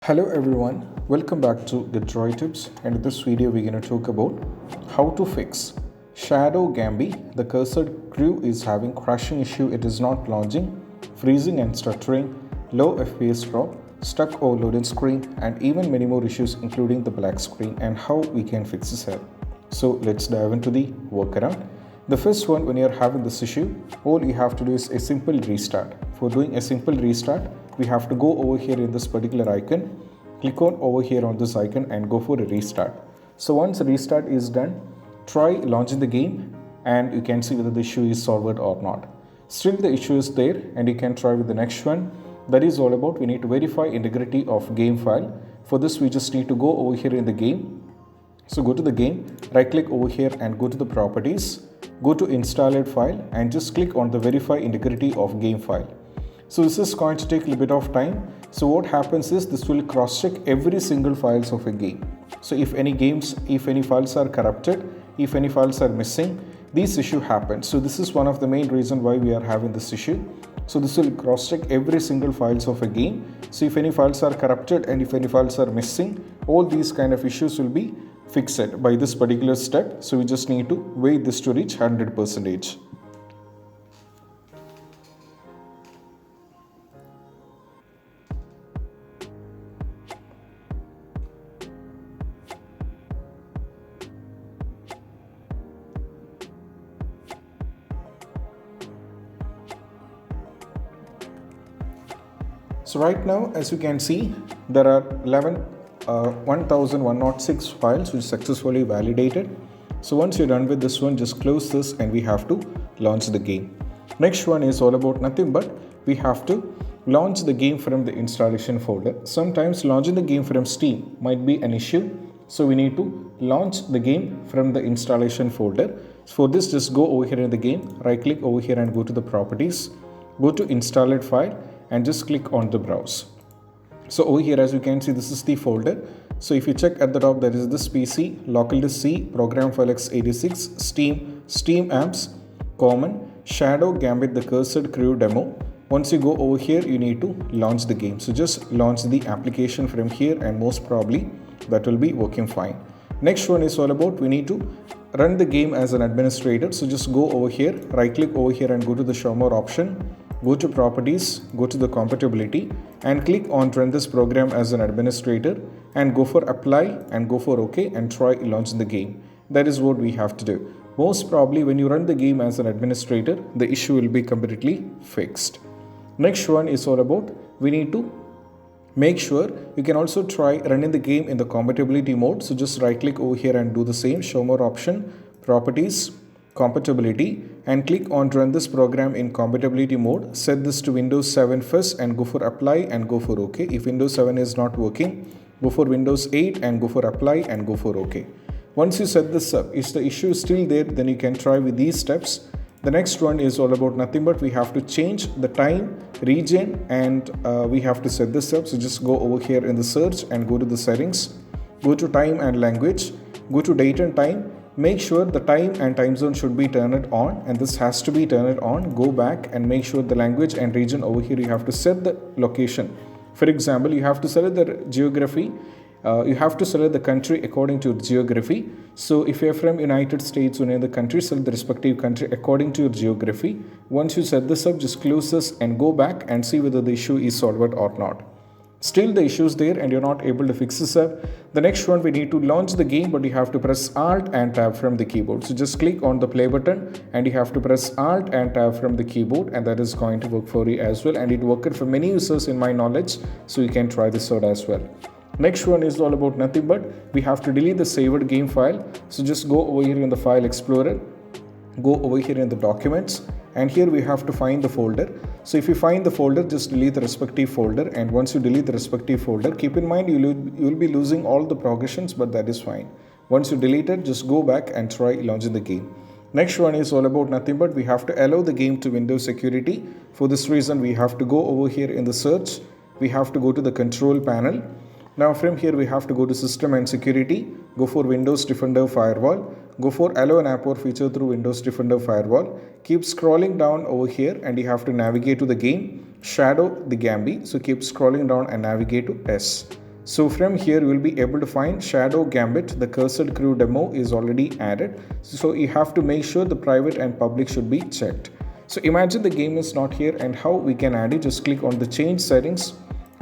Hello everyone, welcome back to Droid Tips, and in this video we're going to talk about how to fix Shadow Gambit. The cursor crew is having crashing issue, it is not launching, freezing and stuttering, low FPS drop, stuck overloading screen, and even many more issues including the black screen, and how we can fix this here. So let's dive into the workaround. The first one, when you're having this issue, all you have to do is a simple restart. For doing a simple restart, we have to go over here in this particular icon, click on over here on this icon and go for a restart. So once the restart is done, try launching the game and you can see whether the issue is solved or not. Still the issue is there and you can try with the next one. That is all about we need to verify integrity of game file. For this we just need to go over here in the game. So go to the game, right click over here and go to the properties, go to installed file and just click on the verify integrity of game file. So this is going to take a little bit of time. So what happens is this will cross check every single files of a game. So if any files are corrupted, if any files are missing, this issue happens. So this is one of the main reasons why we are having this issue. So this will cross check every single files of a game. So if any files are corrupted and if any files are missing, all these kind of issues will be fixed by this particular step. So we just need to wait this to reach 100%. So right now, as you can see, there are 1106 files which successfully validated. So once you're done with this one, just close this and we have to launch the game. Next one is all about nothing but we have to launch the game from the installation folder. Sometimes launching the game from Steam might be an issue. So we need to launch the game from the installation folder. For this, just go over here in the game, right click over here and go to the properties, go to installed file and just click on the browse. So over here, as you can see, this is the folder. So if you check at the top, there is this PC, local disk C, program file x86, Steam, Steam apps, common, Shadow Gambit, the cursed crew demo. Once you go over here, you need to launch the game. So just launch the application from here and most probably that will be working fine. Next one is all about we need to run the game as an administrator. So just go over here, right click over here and go to the show more option. Go to properties, go to the compatibility and click on run this program as an administrator and go for apply and go for OK and try launching the game. That is what we have to do. Most probably when you run the game as an administrator, the issue will be completely fixed. Next one is all about we need to make sure you can also try running the game in the compatibility mode. So just right click over here and do the same, show more option, properties, compatibility and click on run this program in compatibility mode. Set this to Windows 7 first and go for apply and go for OK. If Windows 7 is not working, go for Windows 8 and go for apply and go for OK. Once you set this up, if the issue is still there, then you can try with these steps. The next one is all about nothing but we have to change the time, region and we have to set this up. So just go over here in the search and go to the settings, go to time and language, go to date and time. Make sure the time and time zone should be turned on and this has to be turned on. Go back and make sure the language and region over here you have to set the location. For example, you have to select the geography. You have to select the country according to geography. So if you're from United States or any other country, select the respective country according to your geography. Once you set this up, just close this and go back and see whether the issue is solved or not. Still the issue is there and you're not able to fix this up. The next one, we need to launch the game, but you have to press Alt and Tab from the keyboard. So just click on the play button and you have to press Alt and Tab from the keyboard and that is going to work for you as well. And it worked for many users in my knowledge. So you can try this out as well. Next one is all about nothing but we have to delete the saved game file. So just go over here in the file explorer, go over here in the documents and here we have to find the folder. So if you find the folder, just delete the respective folder and once you delete the respective folder, keep in mind you will be losing all the progressions, but that is fine. Once you delete it, just go back and try launching the game. Next one is all about nothing but we have to allow the game to Windows security. For this reason, we have to go over here in the search. We have to go to the control panel. Now from here we have to go to system and security, go for Windows Defender Firewall, go for allow an app or feature through Windows Defender Firewall. Keep scrolling down over here and you have to navigate to the game Shadow the Gambit. So keep scrolling down and navigate to S. So from here you will be able to find Shadow Gambit. The cursed crew demo is already added. So you have to make sure the private and public should be checked. So imagine the game is not here, and how we can add it. Just click on the change settings,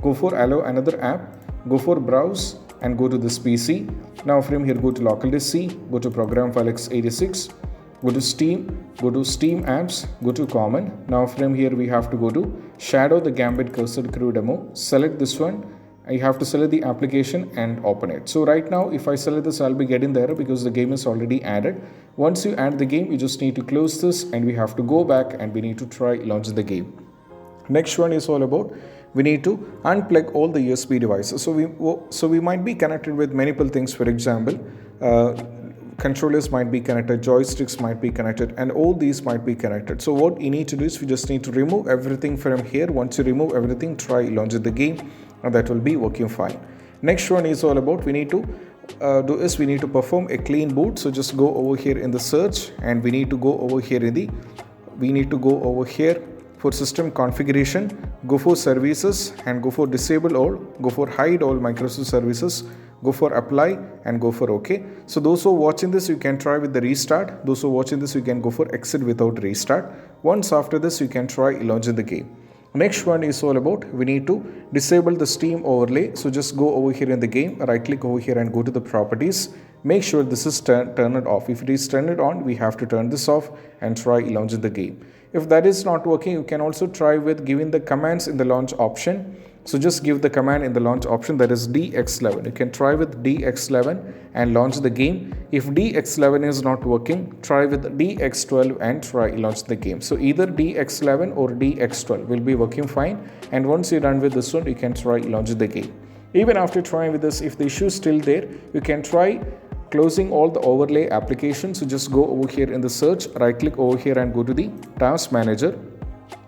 go for allow another app, go for browse and go to this PC. Now from here go to local disk C, go to program file x86, go to Steam apps, go to common. Now from here we have to go to Shadow the Gambit cursed crew demo. Select this one. You have to select the application and open it. So right now if I select this, I'll be getting the error because the game is already added. Once you add the game, you just need to close this and we have to go back and we need to try launch the game. Next one is all about we need to unplug all the USB devices. So we might be connected with multiple things. For example, controllers might be connected, joysticks might be connected, and all these might be connected. So what you need to do is we just need to remove everything from here. Once you remove everything, try launching the game and that will be working fine. Next one is all about we need to we need to perform a clean boot. So just go over here in the search and we need to go over here for system configuration, go for services and go for disable all, go for hide all Microsoft services, go for apply and go for OK. So those who are watching this, you can try with the restart. Those who are watching this, you can go for exit without restart. Once after this, you can try launching the game. Next one is all about we need to disable the Steam overlay. So just go over here in the game, right click over here and go to the properties. Make sure this is turn it off. If it is turned it on, we have to turn this off and try launching the game. If that is not working, you can also try with giving the commands in the launch option. So just give the command in the launch option, that is DX11. You can try with DX11 and launch the game. If DX11 is not working, try with DX12 and try launch the game. So either DX11 or DX12 will be working fine. And once you're done with this one, you can try launch the game. Even after trying with this, if the issue is still there, you can try closing all the overlay applications. So just go over here in the search, right click over here and go to the task manager.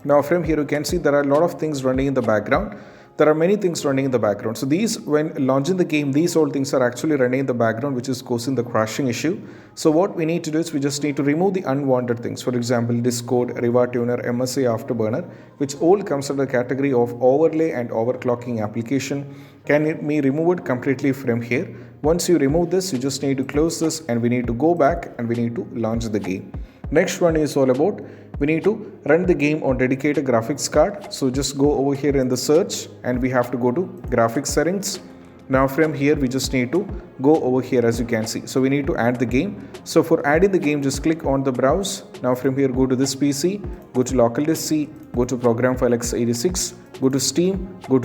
Now from here you can see there are a lot of things running in the background. There are many things running in the background. So these, when launching the game, these all things are actually running in the background, which is causing the crashing issue. So what we need to do is we just need to remove the unwanted things. For example, Discord, Riva Tuner, MSA Afterburner, which all comes under the category of overlay and overclocking application. Can it be removed completely from here? Once you remove this, you just need to close this and we need to go back and we need to launch the game. Next one is all about we need to run the game on dedicated graphics card. So just go over here in the search and we have to go to graphics settings. Now from here we just need to go over here, as you can see. So we need to add the game. So for adding the game, just click on the browse. Now from here go to this PC, go to local disk C, go to program file x86, go to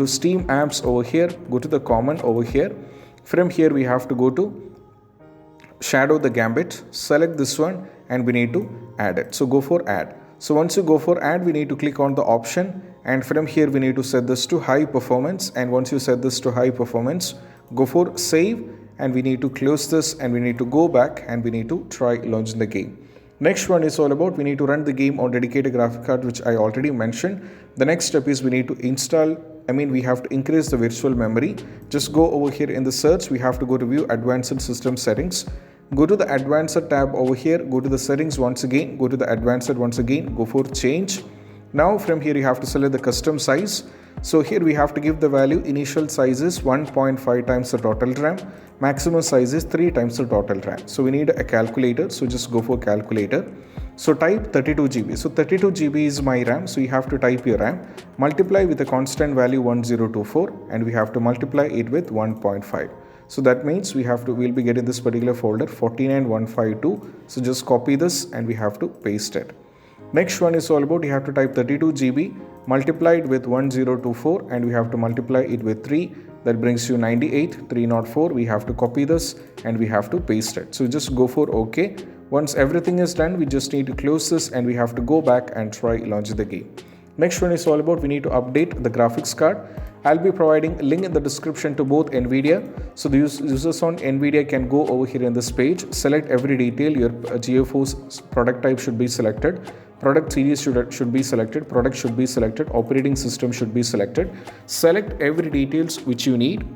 Steam apps over here, go to the common over here. From here we have to go to Shadow the Gambit, select this one and we need to add it. So go for add. So once you go for add, we need to click on the option and from here we need to set this to high performance, and once you set this to high performance, go for save and we need to close this and we need to go back and we need to try launching the game. Next one is all about we need to run the game on dedicated graphic card, which I already mentioned. The next step is we need to install, we have to increase the virtual memory. Just go over here in the search, we have to go to view advanced system settings. Go to the advanced tab over here, go to the settings once again, go to the advanced once again, go for change. Now from here you have to select the custom size. So here we have to give the value initial size is 1.5 times the total RAM, maximum size is 3 times the total RAM. So we need a calculator, so just go for calculator. So type 32 GB. So 32 GB is my RAM, so you have to type your RAM, multiply with a constant value 1024 and we have to multiply it with 1.5. So that means we'll be getting this particular folder 49152. So just copy this and we have to paste it. Next one is all about you have to type 32 GB, multiply it with 1024 and we have to multiply it with 3. That brings you 98, 304. We have to copy this and we have to paste it. So just go for OK. Once everything is done, we just need to close this and we have to go back and try launch the game. Next one is all about we need to update the graphics card. I'll be providing a link in the description to both NVIDIA. So the users on NVIDIA can go over here in this page, select every detail. Your GeForce product type should be selected, product series should be selected, product should be selected, operating system should be selected. Select every details which you need.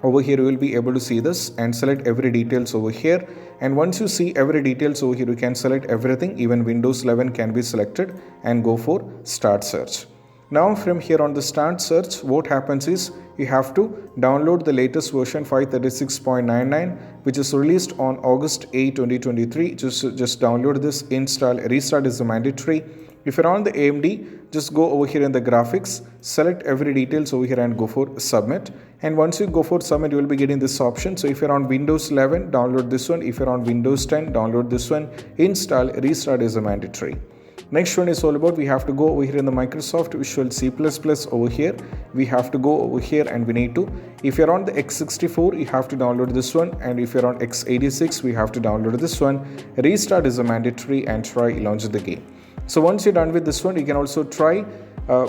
Over here you will be able to see this and select every details over here. And once you see every details over here, you can select everything. Even Windows 11 can be selected and go for start search. Now from here on the start search, what happens is you have to download the latest version 536.99 which is released on August 8, 2023. Just download this, install, restart is mandatory. If you're on the AMD, just go over here in the graphics, select every details over here and go for submit. And once you go for submit, you will be getting this option. So if you're on Windows 11, download this one. If you're on Windows 10, download this one. Install, restart is a mandatory. Next one is all about, we have to go over here in the Microsoft Visual C++ over here. We have to go over here and we need to, if you're on the x64, you have to download this one. And if you're on x86, we have to download this one. Restart is a mandatory and try launch the game. So once you're done with this one, you can also try,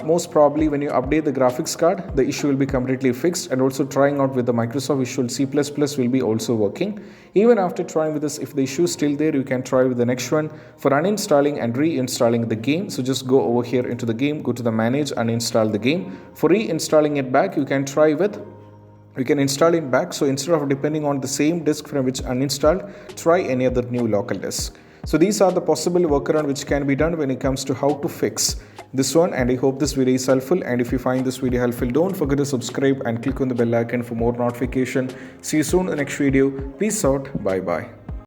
most probably when you update the graphics card, the issue will be completely fixed, and also trying out with the Microsoft Visual C++ will be also working. Even after trying with this, if the issue is still there, you can try with the next one for uninstalling and reinstalling the game. So just go over here into the game, go to the manage, uninstall the game. For reinstalling it back, you can try with, you can install it back. So instead of depending on the same disk from which uninstalled, try any other new local disk. So these are the possible workaround which can be done when it comes to how to fix this one, and I hope this video is helpful. And if you find this video helpful, don't forget to subscribe and click on the bell icon for more notification. See you soon in the next video. Peace out. Bye bye.